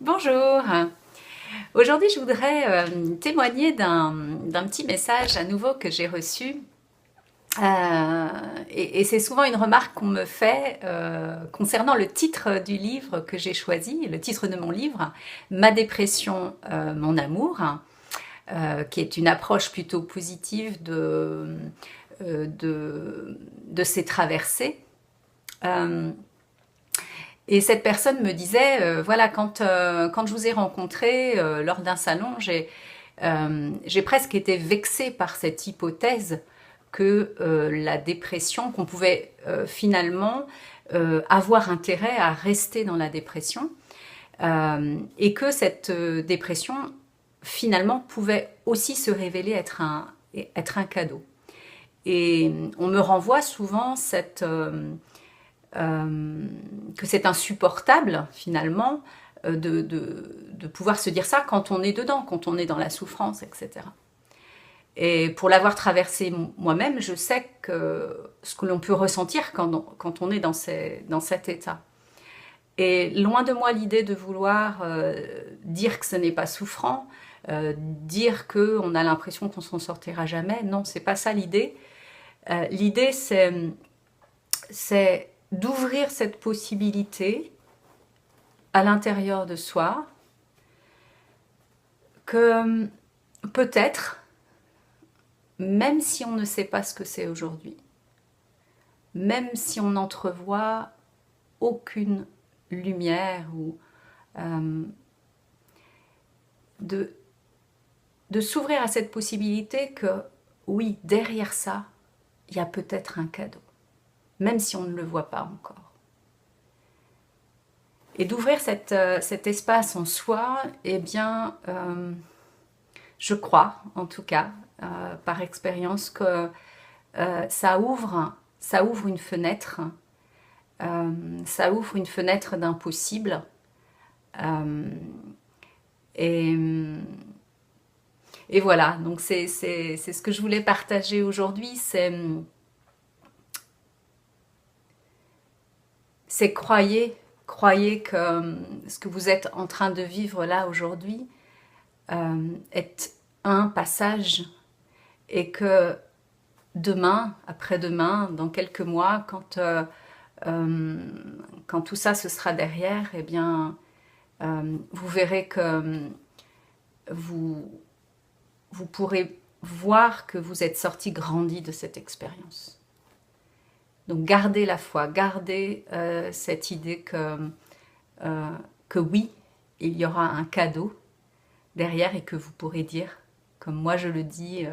Bonjour. Aujourd'hui, je voudrais témoigner d'un petit message à nouveau que j'ai reçu. Et c'est souvent une remarque qu'on me fait concernant le titre du livre que j'ai choisi, le titre de mon livre, Ma dépression, mon amour, qui est une approche plutôt positive de ces traversées. Euh, Et cette personne me disait, voilà, quand je vous ai rencontré lors d'un salon, j'ai presque été vexée par cette hypothèse que la dépression, qu'on pouvait finalement avoir intérêt à rester dans la dépression, et que cette dépression, finalement, pouvait aussi se révéler être un cadeau. Et on me renvoie souvent que c'est insupportable finalement de pouvoir se dire ça quand on est dedans, quand on est dans la souffrance, etc. Et pour l'avoir traversé moi-même, je sais ce que l'on peut ressentir quand on est dans cet état. Et loin de moi l'idée de vouloir dire que ce n'est pas souffrant, dire qu'on a l'impression qu'on s'en sortira jamais. Non, c'est pas ça l'idée. L'idée, c'est d'ouvrir cette possibilité à l'intérieur de soi que peut-être, même si on ne sait pas ce que c'est aujourd'hui, même si on n'entrevoit aucune lumière ou de, de s'ouvrir à cette possibilité que oui, derrière ça, il y a peut-être un cadeau, même si on ne le voit pas encore. Et d'ouvrir cet espace en soi, eh bien, je crois, en tout cas, par expérience, que ça ouvre une fenêtre, ça ouvre une fenêtre d'un possible. Euh, et, et voilà, donc c'est ce que je voulais partager aujourd'hui, c'est croyez que ce que vous êtes en train de vivre là aujourd'hui est un passage et que demain, après-demain, dans quelques mois, quand tout ça se sera derrière, eh bien, vous verrez que vous, vous pourrez voir que vous êtes sorti grandi de cette expérience. Donc gardez la foi, gardez cette idée que oui, il y aura un cadeau derrière et que vous pourrez dire, comme moi je le dis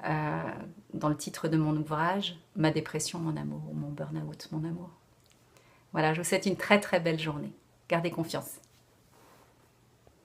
dans le titre de mon ouvrage, Ma dépression, mon amour, ou mon burn-out, mon amour. Voilà, je vous souhaite une très très belle journée. Gardez confiance.